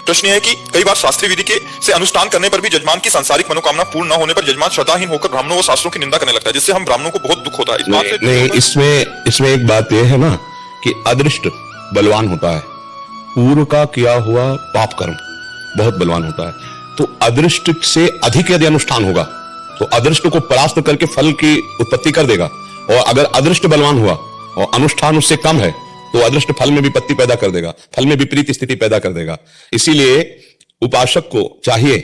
प्रश्न यह है कि कई बार शास्त्रीय विधि के से अनुष्ठान करने पर भी जजमान की सांसारिक मनोकामना पूर्ण न होने पर जजमान श्रद्धाहीन होकर ब्राह्मणों व शास्त्रों की निंदा करने लगता है, जिससे हम ब्राह्मणों को बहुत दुख होता है। इस बात से नहीं, इसमें एक बात यह है ना कि अदृष्ट बलवान होता है, पूर्व का किया हुआ पाप कर्म बहुत बलवान होता है। तो अदृष्ट से अधिक यदि अनुष्ठान होगा तो अदृष्ट को परास्त करके फल की उत्पत्ति कर देगा, और अगर अदृष्ट बलवान हुआ और अनुष्ठान उससे कम है तो अदृष्ट फल में विपत्ति पैदा कर देगा, फल में विपरीत स्थिति पैदा कर देगा। इसीलिए उपासक को चाहिए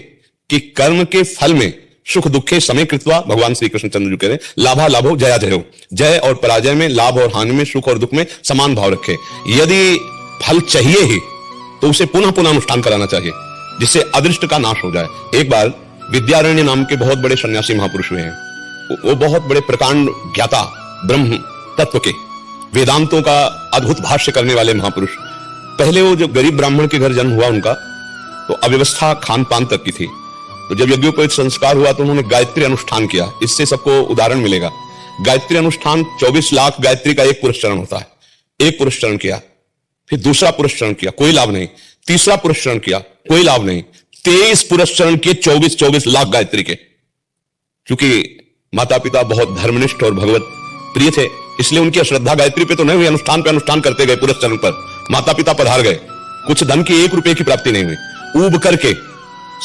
कि कर्म के फल में सुख दुखे समय कृत्वा, भगवान श्री कृष्ण चंद्र जी कह रहे हैं, लाभा लाभो जया जयो, जय और पराजय में, लाभ और हानि में, सुख और दुख में समान भाव रखे। यदि फल चाहिए ही तो उसे पुनः पुनः अनुष्ठान कराना चाहिए, जिससे अदृष्ट का नाश हो जाए। एक बार विद्यारण्य नाम के बहुत बड़े सन्यासी महापुरुष हुए हैं, वो बहुत बड़े प्रकांड ज्ञाता, ब्रह्म तत्व के वेदांतों का अद्भुत भाष्य करने वाले महापुरुष। पहले वो जो गरीब ब्राह्मण के घर जन्म हुआ उनका, तो अव्यवस्था खान पान तक की थी। तो जब यज्ञोपवीत संस्कार हुआ तो उन्होंने गायत्री अनुष्ठान किया। इससे सबको उदाहरण मिलेगा। गायत्री अनुष्ठान 24 लाख गायत्री का एक पुरस्चरण होता है। एक पुरस्चरण किया, फिर दूसरा पुरस्चरण किया, कोई लाभ नहीं, तीसरा पुरस्चरण किया, कोई लाभ नहीं, 23 पुरस्चरण किए 24 लाख गायत्री के। क्योंकि माता पिता बहुत धर्मनिष्ठ और भगवत प्रिय थे, इसलिए उनकी श्रद्धा गायत्री पे तो नहीं हुई, अनुष्ठान पे अनुष्ठान करते गए। पुरस्चरण पर माता पिता पधार गए, कुछ धन की 1 रुपए की प्राप्ति नहीं हुई, ऊब करके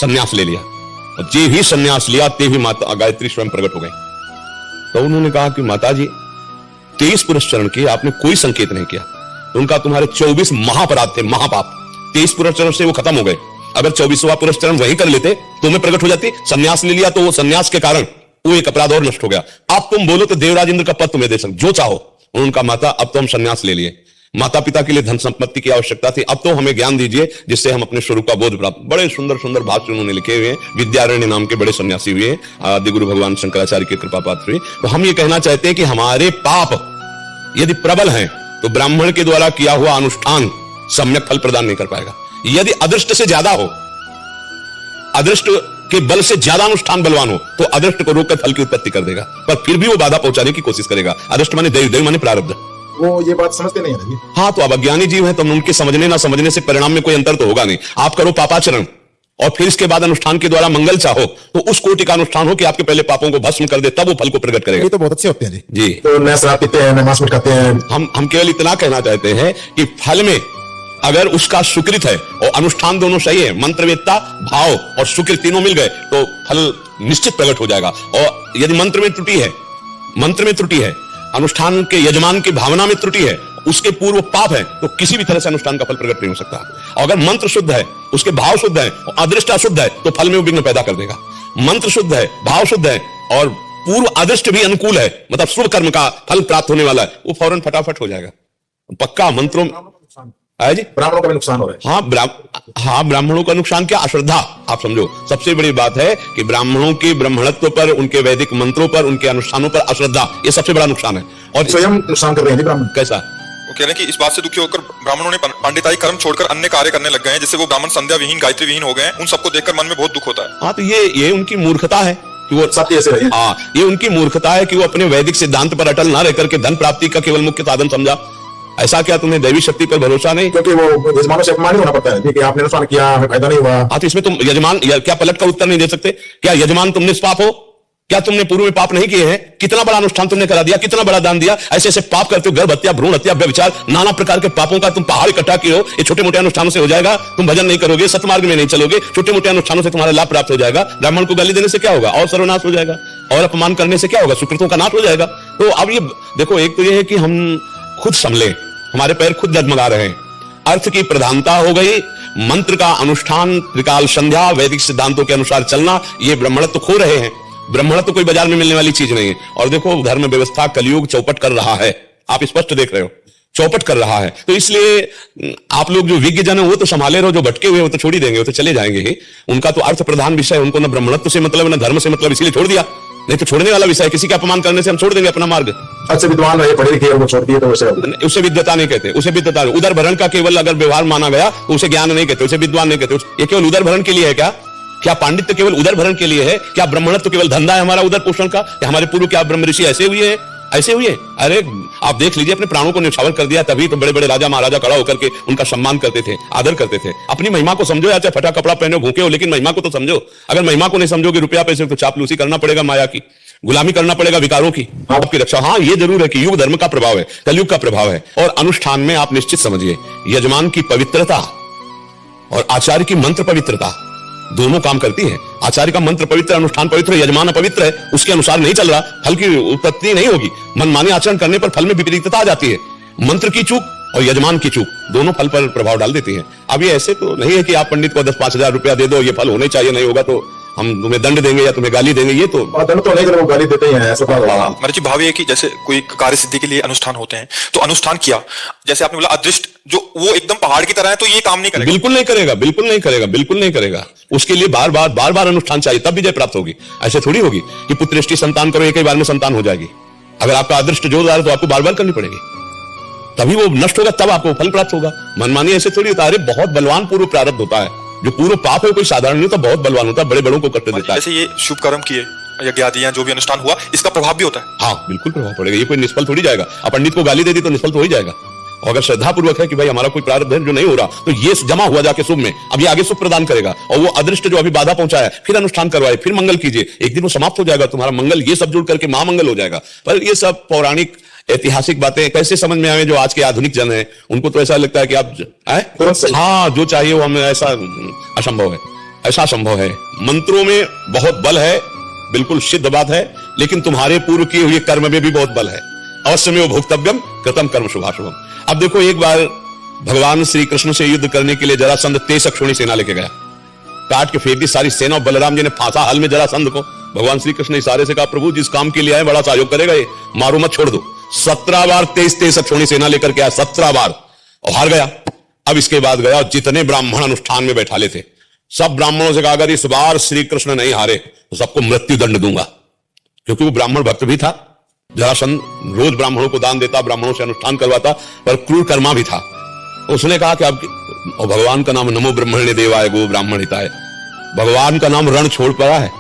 सन्यास ले लिया, और जे ही सन्यास लिया ते ही माता गायत्री स्वयं प्रकट हो गई। तो उन्होंने कहा कि माता जी 23 पुरस्चरण किए, आपने कोई संकेत नहीं किया। तो उनका तुम्हारे 24 महापराध थे, महापाप, 23 पुरस्चरण से वो खत्म हो गए। अगर 24वां पुरस्चरण वही कर लेते तो मैं प्रकट हो जाती। सन्यास ले लिया तो वो सन्यास के कारण वो एक अपराध और नष्ट हो गया। अब तुम बोलो तो देवराज इंद्र का पद तुम्हें दे सकते, जो चाहो। उनका माता अब तो हम सन्यास ले लिए, माता पिता के लिए धन संपत्ति की आवश्यकता थी, अब तो हमें ज्ञान दीजिए जिससे हम अपने स्वरूप का बोध प्राप्त। बड़े सुंदर सुंदर भाष्य उन्होंने लिखे हुए हैं। विद्यारण्य नाम के बड़े सन्यासी हुए, आदि गुरु भगवान शंकराचार्य की कृपा पात्र हुए। तो हम ये कहना चाहते हैं कि हमारे पाप यदि प्रबल हैं तो ब्राह्मण के द्वारा किया हुआ अनुष्ठान सम्यक फल प्रदान नहीं कर पाएगा। यदि अदृष्ट से ज्यादा हो, अदृष्ट के बल से ज्यादा अनुष्ठान बलवान हो, तो अदृष्ट को रोककर फल की उत्पत्ति कर देगा, पर फिर भी वो बाधा पहुंचाने की कोशिश करेगा। अदृष्ट माने दैव, दैव माने प्रारब्ध। वो ये बात समझते नहीं है। हाँ, तो अब अज्ञानी जीव है तो उनके समझने ना समझने से परिणाम में कोई अंतर तो होगा नहीं। आप करो पापाचरण और फिर इसके बाद अनुष्ठान के द्वारा मंगल चाहो, तो उस कोटि का अनुष्ठान हो कि आपके पहले पापों को भस्म कर दे, तब वो फल को प्रकट करेगा। ये तो बहुत अच्छे होते हैं जी। तो न शराब पीते हैं, न मांस मीट खाते हैं। हम केवल इतना कहना चाहते हैं कि फल में अगर उसका सुकृत है और अनुष्ठान दोनों सही है, मंत्रवेत्ता, भाव और सुकृत तीनों मिल गए तो फल निश्चित प्रकट हो जाएगा। और यदि मंत्र में त्रुटि है, अनुष्ठान के यजमान की भावना में त्रुटि है, उसके पूर्व पाप है, तो किसी भी तरह से अनुष्ठान का फल प्रकट नहीं हो सकता। और अगर मंत्र शुद्ध है, उसके भाव शुद्ध है और अदृष्ट अशुद्ध है, तो फल में वो विघ्न पैदा कर देगा। मंत्र शुद्ध है, भाव शुद्ध है और पूर्व अदृष्ट भी अनुकूल है, मतलब शुभ कर्म का फल प्राप्त होने वाला है, वो फौरन फटाफट हो जाएगा। पक्का मंत्रों जी, ब्राह्मणों का भी नुकसान हो रहा है। हाँ, ब्राह्मणों का नुकसान क्या? अश्रद्धा। आप समझो, सबसे बड़ी बात है कि ब्राह्मणों के ब्राह्मणत्व पर, उनके वैदिक मंत्रों पर, उनके अनुष्ठानों पर अश्रद्धा, ये सबसे बड़ा नुकसान है। और स्वयं नुकसान कर रहे हैं ब्राह्मण। कैसा? वो कह रहे हैं कि इस बात से दुखी होकर ब्राह्मणों ने पांडिताई कर्म छोड़कर अन्य कार्य करने लग गए हैं, जिससे वो ब्राह्मण संध्या विहीन, गायत्री विहीन हो गए हैं। उन सबको देखकर मन में बहुत दुख होता है। हाँ, तो ये उनकी मूर्खता है कि वो सत्य से रहे। हाँ, ये उनकी मूर्खता है कि वो अपने वैदिक सिद्धांत पर अटल ना रह करके धन प्राप्ति का केवल मुख्य साधन समझा। ऐसा क्या तुम्हें दैवी शक्ति पर भरोसा नहीं? क्योंकि वो यजमानों से अपमानित होना पड़ता है कि आपने नुकसान किया, हमें फायदा नहीं हुआ। हाँ, तो इसमें तुम यजमान क्या पलट का उत्तर नहीं दे सकते? क्या यजमान तुम निष्पाप हो? क्या तुमने पूर्व में पाप नहीं किए हैं? कितना बड़ा अनुष्ठान तुमने करा दिया, कितना बड़ा दान दिया, ऐसे ऐसे पाप करते हो, गर्भ हत्या, भ्रूण हत्या, व्यभिचार, नाना प्रकार के पापों का तुम पहाड़ इकट्ठा किए हो। ये छोटे मोटे अनुष्ठानों से हो जाएगा? तुम भजन नहीं करोगे, सतमार्ग में नहीं चलोगे, छोटे मोटे अनुष्ठानों से तुम्हारा लाभ प्राप्त हो जाएगा। ब्राह्मण को गाली देने से क्या होगा? और सर्वनाश हो जाएगा। और अपमान करने से क्या होगा? सुकृतों का नाश हो जाएगा। तो अब ये देखो, एक तो ये है कि हम खुद संभले, हमारे पैर खुद डगमगा रहे हैं। अर्थ की प्रधानता हो गई, मंत्र का अनुष्ठान, त्रिकाल संध्या, वैदिक सिद्धांतों के अनुसार चलना, ये ब्राह्मणत्व खो रहे हैं। ब्राह्मणत्व कोई बाजार में मिलने वाली चीज नहीं है। और देखो, धर्म व्यवस्था कलयुग चौपट कर रहा है, आप स्पष्ट देख रहे हो, चौपट कर रहा है। तो इसलिए आप लोग जो विज्ञ जन है वो तो संभाले रहो, जो भटके हुए वो तो छोड़ ही देंगे, वो तो चले जाएंगे ही। उनका तो अर्थ प्रधान विषय, उनको ना ब्राह्मणत्व से मतलब ना धर्म से मतलब, इसीलिए छोड़ दिया। नहीं तो छोड़ने वाला विषय, किसी का अपमान करने से हम छोड़ देंगे अपना मार्ग। अच्छा, विद्वान रहे, पढ़े लिखे, वो छोड़ दिए तो उसे विद्वता नहीं कहते, उसे विद्वता। उदर भरण का केवल अगर व्यवहार माना गया तो उसे ज्ञान नहीं कहते, उसे विद्वान नहीं कहते। ये केवल उदर भरण के लिए है क्या? क्या पांडित्य केवल उदर भरण के लिए है? क्या ब्राह्मणत्व केवल धंधा है हमारा उदर पोषण का? हमारे पूर्व क्या ब्रह्म ऋषि ऐसे हुए हैं ऐसे हुए। अरे आप देख लीजिए, अपने प्राणों को न्यौछावर कर दिया, तभी तो बड़े बड़े राजा महाराजा खड़ा होकर के उनका सम्मान करते थे, आदर करते थे। अपनी महिमा को समझो, या चाहे फटा कपड़ा पहने भूखे हो, लेकिन महिमा को तो समझो। अगर महिमा को नहीं समझोगे, रुपया पैसे तो चापलूसी करना पड़ेगा, माया की गुलामी करना पड़ेगा, विकारों की, आपकी रक्षा। हाँ, ये जरूर है कि युग धर्म का प्रभाव है, कलयुग का प्रभाव है। और अनुष्ठान में आप निश्चित समझिए, यजमान की पवित्रता और आचार्य की मंत्र पवित्रता दोनों काम करती है। आचार्य का मंत्र पवित्र, अनुष्ठान पवित्र, यजमान अपवित्र है, उसके अनुसार नहीं चल रहा, फल की उत्पत्ति नहीं होगी। मनमाने आचरण करने पर फल में विपरीतता आ जाती है। मंत्र की चूक और यजमान की चूक दोनों फल पर प्रभाव डाल देती है। अब ये ऐसे तो नहीं है कि आप पंडित को 10-5 हजार रुपया दे दो, ये फल होने चाहिए, नहीं होगा तो हम तुम्हें दंड देंगे या तुम्हें गाली देंगे। ये तो दंड तो नहीं, वो गाली देते ही हैं, ऐसा क्या होगा। महाराज जी, भाव ये है कि जैसे कोई कार्य सिद्धि के लिए अनुष्ठान होते हैं, तो अनुष्ठान किया, जैसे आपने बोला अदृष्ट, जो वो एकदम पहाड़ की तरह है, तो ये काम नहीं करेगा। बिल्कुल नहीं करेगा, बिल्कुल नहीं करेगा, बिल्कुल नहीं करेगा। उसके लिए बार बार अनुष्ठान चाहिए, तब विजय प्राप्त होगी। ऐसे थोड़ी होगी कि पुत्रेष्टि संतान करो, एक ही बार में संतान हो जाएगी। अगर आपका अदृष्ट जोरदार है तो आपको बार बार करनी पड़ेगी, तभी वो नष्ट होगा, तब आपको फल प्राप्त होगा। मनमानी ऐसे थोड़ी होता है। अरे बहुत बलवान पूर्व प्रारब्ध होता है, जो पूर्व पाप है कोई साधारण नहीं होता, बहुत बलवान होता है, बड़े बड़ों को कष्ट देता है। जैसे ये शुभ कर्म किए, यज्ञ आदि या जो भी अनुष्ठान हुआ, इसका प्रभाव भी होता है। हाँ, बिल्कुल प्रभाव पड़ेगा, ये कोई निष्फल थोड़ी जाएगा। अब पंडित को गाली दे दी तो निष्फल तो हो ही जाएगा। और अगर श्रद्धा पूर्वक है कि भाई हमारा कोई प्रारब्ध है जो नहीं हो रहा, तो ये जमा हुआ जाके शुभ में, अब ये आगे शुभ प्रदान करेगा। और वो अदृष्ट जो अभी बाधा पहुंचाया, फिर अनुष्ठान करवाए, फिर मंगल कीजिए, एक दिन वो समाप्त हो जाएगा, तुम्हारा मंगल, ये सब जुड़ करके महामंगल हो जाएगा। पर ये सब पौराणिक ऐतिहासिक बातें कैसे समझ में आए जो आज के आधुनिक जन है, उनको तो ऐसा लगता है कि आप हाँ जो चाहिए वो हमें, ऐसा असंभव है, ऐसा संभव है। मंत्रों में बहुत बल है, बिल्कुल सिद्ध बात है, लेकिन तुम्हारे पूर्व किए हुए कर्म में भी बहुत बल है। अवश्य में वो भोक्तव्यम कृतम कर्म शुभाशुभम। अब देखो, एक बार भगवान श्री कृष्ण से युद्ध करने के लिए जरासंध 23 अक्षौणी सेना लेके गया, काट के फेंक दी सारी सेना। बलराम जी ने फांसा हल में जरासंध को। भगवान श्री कृष्ण ने इशारे से कहा, प्रभु जिस काम के लिए आए बड़ा सहयोग करेगा, ये मारो मत, छोड़ दो। 17 बार 23 अक्षौणी सेना लेकर के आया, 17 बार, और हार गया। अब इसके बाद गया, जितने ब्राह्मण अनुष्ठान में बैठाले थे, सब ब्राह्मणों से कहा, अगर इस बार श्री कृष्ण नहीं हारे तो सबको मृत्यु दंड दूंगा। क्योंकि वो ब्राह्मण भक्त भी था, जरासंध रोज ब्राह्मणों को दान देता, ब्राह्मणों से अनुष्ठान करवाता, पर क्रूर कर्मा भी था। उसने कहा कि अब, और भगवान का नाम नमो ब्रह्मण्य देवाय गो ब्राह्मण हिताय, भगवान का नाम रण छोड़ पड़ा है,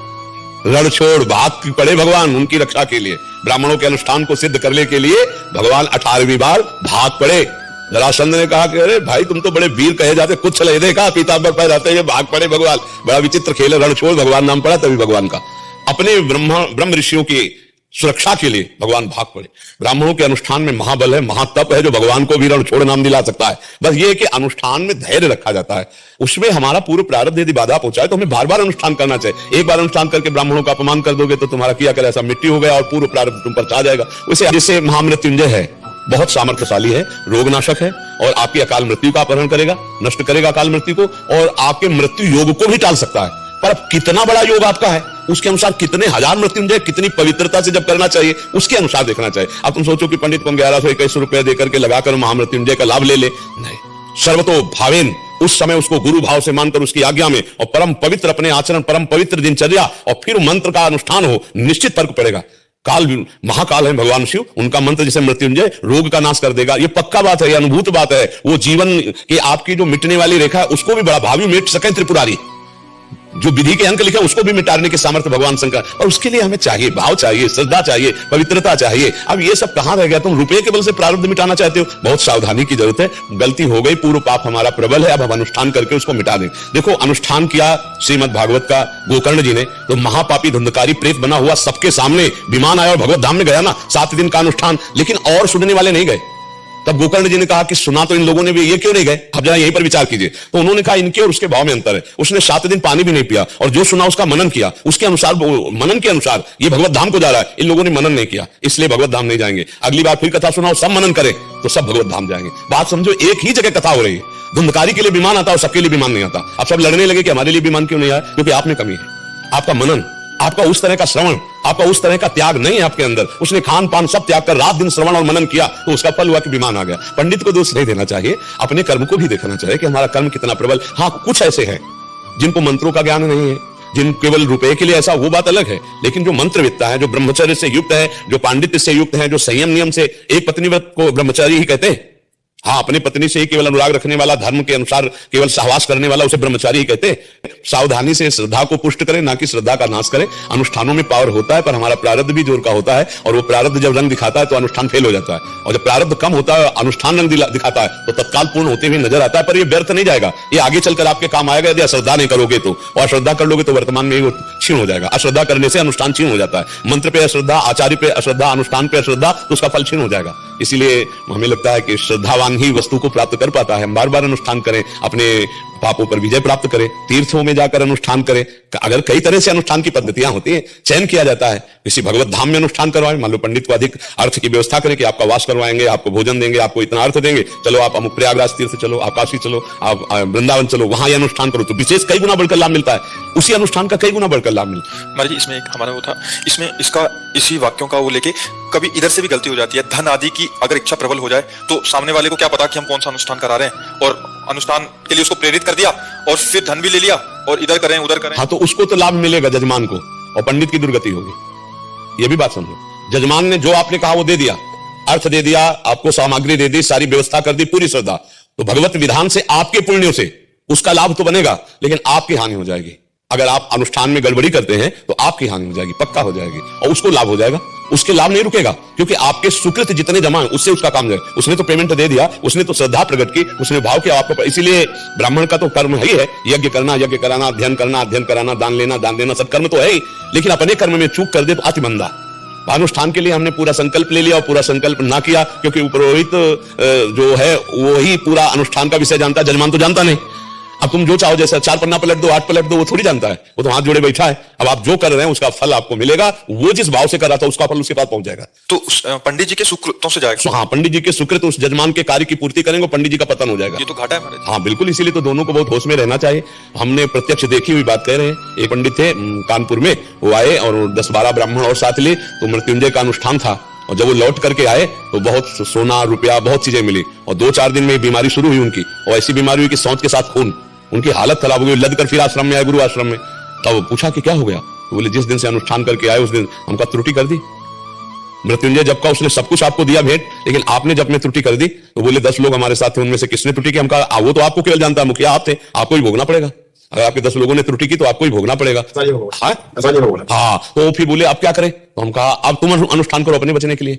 रण छोड़ भाग पड़े भगवान उनकी रक्षा के लिए, ब्राह्मणों के अनुष्ठान को सिद्ध करने के लिए भगवान 18वीं बार भाग पड़े। जरासंध ने कहा कि अरे भाई तुम तो बड़े वीर कहे जाते, कुछ ले देखा पीताम्बर पर रहते ये भाग पड़े भगवान, बड़ा विचित्र खेल है, रण छोड़ भगवान नाम पड़ा, तभी भगवान का। अपने ब्रह्म ऋषियों की सुरक्षा के लिए भगवान भाग पड़े। ब्राह्मणों के अनुष्ठान में महाबल है, महातप है, जो भगवान को भी रण छोड़ नाम दिला सकता है। बस ये है कि अनुष्ठान में धैर्य रखा जाता है, उसमें हमारा पूर्व प्रारब्ध यदि बाधा पहुंचाए तो हमें बार बार अनुष्ठान करना चाहिए। एक बार अनुष्ठान करके ब्राह्मणों का अपमान कर दोगे तो तुम्हारा किया कर ऐसा मिट्टी हो गया और पूर्व प्रारब्ध तुम पर छा जाएगा। वैसे जिससे महामृत्युंजय है, बहुत सामर्थ्यशाली है, रोगनाशक है, और आपकी अकाल मृत्यु का अपहरण करेगा, नष्ट करेगा अकाल मृत्यु को, और आपके मृत्यु योग को भी टाल सकता है। पर अब कितना बड़ा योग आपका है, उसके अनुसार कितने हजार मृत्युंजय, कितनी पवित्रता से जब करना चाहिए, उसके अनुसार देखना चाहिए। अब तुम सोचो कि पंडित को 1121 रुपए देकर के लगाकर महामृत्युंजय का लाभ ले ले, नहीं। सर्वतो भावेन, उस समय उसको गुरु भाव से मानकर उसकी आज्ञा में, और परम पवित्र अपने आचरण, परम पवित्र दिनचर्या, और फिर मंत्र का अनुष्ठान हो, निश्चित फर्क पड़ेगा। काल महाकाल है भगवान शिव, उनका मंत्र जैसे मृत्युंजय रोग का नाश कर देगा, ये पक्का बात है, ये अनुभूत बात है। वो जीवन की आपकी जो मिटने वाली रेखा है उसको भी बड़ा भावी मिट सके त्रिपुरारी, जो विधि के अंक लिखे उसको भी मिटाने के सामर्थ्य भगवान शंकर। और उसके लिए हमें चाहिए भाव, चाहिए श्रद्धा, चाहिए पवित्रता चाहिए। अब ये सब कहां रह गया? तुम रुपए के बल से प्रारब्ध मिटाना चाहते हो, बहुत सावधानी की जरूरत है। गलती हो गई, पूर्व पाप हमारा प्रबल है, अब हम अनुष्ठान करके उसको मिटा दें। देखो, अनुष्ठान किया श्रीमद भागवत का गोकर्ण जी ने, तो महापापी धुंधकारी प्रेत बना हुआ सबके सामने विमान आया और भगवत धाम में गया ना, 7 दिन का अनुष्ठान, लेकिन और सुनने वाले नहीं गए। तब गोकर्ण जी ने कहा कि सुना तो इन लोगों ने भी, ये क्यों नहीं गए? अब जरा यहीं पर विचार कीजिए। तो उन्होंने कहा इनके और उसके भाव में अंतर है। उसने 7 दिन पानी भी नहीं पिया, और जो सुना उसका मनन किया, उसके अनुसार, मनन के अनुसार ये भगवत धाम को जा रहा है। इन लोगों ने मनन नहीं किया, इसलिए भगवत धाम नहीं जाएंगे। अगली बार फिर कथा सुनाओ, सब मनन करें तो सब भगवत धाम जाएंगे। बात समझो, एक ही जगह कथा हो रही है। धुंधकारी के लिए विमान आता और सबके लिए विमान नहीं आता। अब सब लड़ने लगे कि हमारे लिए विमान क्यों नहीं आया? क्योंकि आप में कमी है, आपका मनन, आपका उस तरह का श्रवण, आपका उस तरह का त्याग नहीं है आपके अंदर। उसने खान पान सब त्याग कर रात दिन श्रवण और मनन किया, तो उसका फल हुआ कि विमान आ गया। पंडित को दोष नहीं देना चाहिए, अपने कर्म को भी देखना चाहिए कि हमारा कर्म कितना प्रबल। हाँ, कुछ ऐसे हैं जिनको मंत्रों का ज्ञान नहीं है, जिन केवल रुपए के लिए, ऐसा वो बात अलग है। लेकिन जो मंत्रविद्ता है, जो ब्रह्मचर्य से युक्त है, जो पांडित्य से युक्त है, जो संयम नियम से, एक पत्नी व्रत को ब्रह्मचारी ही कहते हैं, हाँ, अपनी पत्नी से ही केवल अनुराग रखने वाला, धर्म के अनुसार केवल सहवास करने वाला, उसे ब्रह्मचारी ही कहते हैं। सावधानी से श्रद्धा को पुष्ट करें, ना कि श्रद्धा का नाश करें। अनुष्ठानों में पावर होता है, पर हमारा प्रारब्ध भी जोर का होता है, और वो प्रारब्ध जब रंग दिखाता है तो अनुष्ठान फेल हो जाता है, और जब प्रारब्ध कम होता है, अनुष्ठान रंग दिखाता है, तो तत्काल पूर्ण होते हुए नजर आता है। पर ये व्यर्थ नहीं जाएगा, ये आगे चलकर आपके काम आएगा यदि अश्रद्धा नहीं करोगे तो। और अश्रद्धा कर लोगे तो वर्तमान में वो क्षीण हो जाएगा। अश्रद्धा करने से अनुष्ठान क्षीण हो जाता है। मंत्र पे अश्रद्धा, आचार्य पे अश्रद्धा, अनुष्ठान पे अश्रद्धा, तो उसका फल क्षीण हो जाएगा। इसीलिए हमें लगता है कि श्रद्धावान ही वस्तु को प्राप्त कर पाता है। हम बार बार अनुष्ठान करें, अपने पापों पर विजय प्राप्त करें, तीर्थों में जाकर अनुष्ठान करें। अगर कई तरह से अनुष्ठान की पद्धतियां होती हैं, चयन किया जाता है, किसी भगवत धाम में अनुष्ठान करवाएं, मान लो पंडित को अधिक अर्थ की व्यवस्था करें कि आपका वास करवाएंगे, आपको भोजन देंगे, आपको इतना अर्थ देंगे, चलो आप अमुक प्रयागराज तीर्थ चलो, आप काशी चलो, आप वृंदावन चलो, वहां यह अनुष्ठान करो, तो विशेष कई गुना बढ़कर लाभ मिलता है। उसी अनुष्ठान का कई गुना बढ़कर लाभ मिलता है। महाराज जी, इसमें एक हमारा वो था, इसमें इसका इसी वाक्यों का वो लेके कभी इधर से भी गलती हो जाती है। धन आदि की अगर इच्छा प्रबल हो जाए तो सामने वाले को क्या पता कि हम कौन सा अनुष्ठान करा रहे हैं, और अनुष्ठान के लिए उसको प्रेरित कर दिया और फिर धन भी ले लिया और इधर करें उधर करें। हाँ, तो उसको तो लाभ मिलेगा जजमान को, और पंडित की दुर्गति होगी। ये भी बात समझो, जजमान ने जो आपने कहा वो दे दिया, अर्थ दे दिया, आपको सामग्री दे दी, सारी व्यवस्था कर दी, पूरी श्रद्धा, तो भगवत विधान से आपके पुण्यों से उसका लाभ तो बनेगा, लेकिन आपकी हानि हो जाएगी। अगर आप अनुष्ठान में गड़बड़ी करते हैं तो आपकी हानि हो जाएगी, पक्का हो जाएगी, और उसको लाभ हो जाएगा, उसके लाभ नहीं रुकेगा, क्योंकि आपके सुकृत जितने जमा है उससे उसका काम जाएगा। उसने तो पेमेंट दे दिया, उसने तो श्रद्धा प्रकट की, उसने भाव किया आपको। इसीलिए ब्राह्मण का तो कर्म ही है, यज्ञ करना, यज्ञ कराना, अध्ययन करना, अध्ययन कराना, दान लेना, दान देना, सब कर्म तो है ही, लेकिन अपने कर्म में चूक कर दे तो अति मंदा। अनुष्ठान के लिए हमने पूरा संकल्प ले लिया और पूरा संकल्प ना किया, क्योंकि पुरोहित जो है वो ही पूरा अनुष्ठान का विषय जानता है, जजमान तो जानता नहीं। अब तुम जो चाहो, जैसा 4 पन्ना पलट दो, 8 पलट दो, वो थोड़ी जानता है, वो तो हाथ जोड़े बैठा है। अब आप जो कर रहे हैं उसका फल आपको मिलेगा, वो जिस भाव से कर रहा था उसका फल उसके पास पहुंच जाएगा। तो पंडित जी के सुकृतों से जाएगा। हाँ, पंडित जी के सुकृत उस जजमान के कार्य की पूर्ति करेंगे, पंडित जी का पतन हो जाएगा। ये तो घाटा है महाराज। हाँ बिल्कुल, इसीलिए तो दोनों को बहुत होश में रहना चाहिए। हमने प्रत्यक्ष देखी हुई बात कह रहे हैं। एक पंडित थे कानपुर में, वो आए और 10-12 ब्राह्मण और साथ लिए, तो मृत्युंजय का अनुष्ठान था, और जब वो लौट करके आए तो बहुत सोना रुपया बहुत चीजें मिली, और 2-4 दिन में बीमारी शुरू हुई उनकी, और ऐसी बीमारी हुई कि सांस के साथ खून, उनकी हालत खराब हो गई। लद कर फिर आश्रम में आए, गुरु आश्रम में। तब पूछा कि क्या हो गया, तो बोले जिस दिन से अनुष्ठान करके आए उस दिन हमका त्रुटि कर दी। मृत्युंजय जब का उसने सब कुछ आपको दिया भेंट, लेकिन आपने जब में त्रुटि कर दी, तो बोले 10 लोग हमारे साथ थे, उनमें से किसने त्रुटि की? हमका वो तो आपको केवल जानता है, मुखिया आप थे, आपको ही भोगना पड़ेगा। अगर आपके 10 लोगों ने त्रुटि की तो आपको ही भोगना पड़ेगा। हाँ, तो फिर बोले आप क्या करें? तो हम कहा अब तुम अनुष्ठान करो अपने बचने के लिए,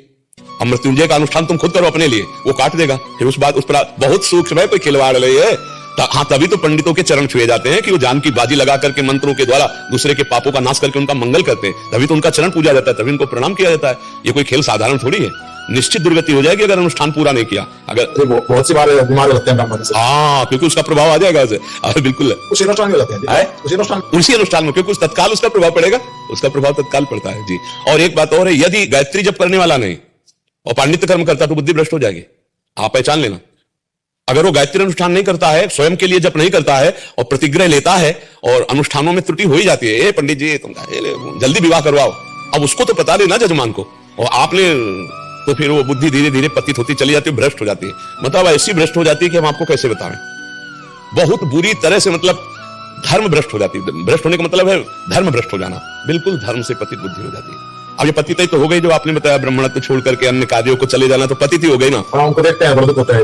हम मृत्युंजय का अनुष्ठान तुम खुद करो अपने लिए, वो काट देगा। फिर उस बात उस पर बहुत सूक्ष्म है, कोई खिलवाड़ रही है। हाँ, तभी तो पंडितों के चरण छुए जाते हैं कि वो जान की बाजी लगा करके मंत्रों के द्वारा दूसरे के पापों का नाश करके उनका मंगल करते हैं, तभी तो उनका चरण पूजा जाता है, तभी उनको प्रणाम किया जाता है। ये कोई खेल साधारण थोड़ी है। निश्चित दुर्गति हो जाएगी अगर अनुष्ठान पूरा नहीं किया। अगर बहुत सी बार बीमार होते हैं ब्राह्मण से। हाँ, क्योंकि उसका प्रभाव आ जाएगा उसे। बिल्कुल उसी अनुष्ठान में होते हैं, उसी अनुष्ठान में, क्योंकि तत्काल उसका प्रभाव पड़ेगा, उसका प्रभाव तत्काल पड़ता है जी। और एक बात और है, यदि गायत्री जप करने वाला नहीं और पांडित्य कर्म करता तो बुद्धि भ्रष्ट हो जाएगी। आप पहचान लेना, अगर वो गायत्री अनुष्ठान नहीं करता है, स्वयं के लिए जप नहीं करता है और प्रतिग्रह लेता है, और अनुष्ठानों में त्रुटि हो ही जाती है, पंडित जी तुम जल्दी विवाह करवाओ, अब उसको तो पता नहीं ना जजमान को, और आपने तो फिर वो बुद्धि धीरे धीरे पतित होती चली जाती है, भ्रष्ट हो जाती है। मतलब ऐसी भ्रष्ट हो जाती है कि हम आपको कैसे बताएं, बहुत बुरी तरह से, मतलब धर्म भ्रष्ट हो जाती है। भ्रष्ट होने का मतलब है धर्म भ्रष्ट हो जाना, बिल्कुल धर्म से पतित बुद्धि हो जाती है। अब ये पतित तो हो गई, जो आपने बताया ब्राह्मणत्व छोड़ करके अन्य कार्यों को चले जाना, तो पतित ही हो गई ना। उनको देखते हैं होता है,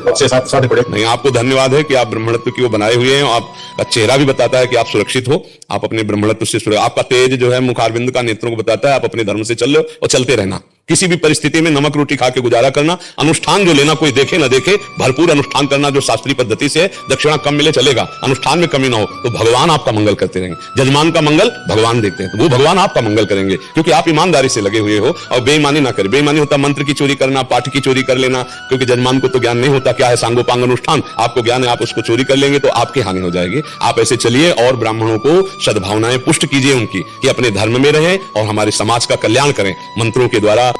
नहीं, आपको धन्यवाद है कि आप ब्राह्मणत्व की वो बनाए हुए हैं। आपका चेहरा भी बताता है कि आप सुरक्षित हो, आप अपने ब्राह्मणत्व से आपका तेज जो है मुखारविंद का नेत्रों को बताता है, आप अपने धर्म से चल रहे हो और चलते रहना। किसी भी परिस्थिति में नमक रोटी खा के गुजारा करना, अनुष्ठान जो लेना कोई देखे न देखे, भरपूर अनुष्ठान करना जो शास्त्रीय पद्धति से, दक्षिणा कम मिले चलेगा, अनुष्ठान में कमी ना हो, तो भगवान आपका मंगल करते रहेंगे। जजमान का मंगल भगवान देखते हैं, तो वो भगवान आपका मंगल करेंगे, क्योंकि आप ईमानदारी से लगे हुए हो और बेईमानी ना करें। बेईमानी होता मंत्र की चोरी करना, पाठ की चोरी कर लेना, क्योंकि जजमान को तो ज्ञान नहीं होता क्या है सांगोपांग अनुष्ठान, आपको ज्ञान है, आप उसको चोरी कर लेंगे तो आपकी हानि हो जाएगी। आप ऐसे चलिए और ब्राह्मणों को सद्भावनाएं पुष्ट कीजिए उनकी, कि अपने धर्म में रहें और हमारे समाज का कल्याण करें, मंत्रों के द्वारा,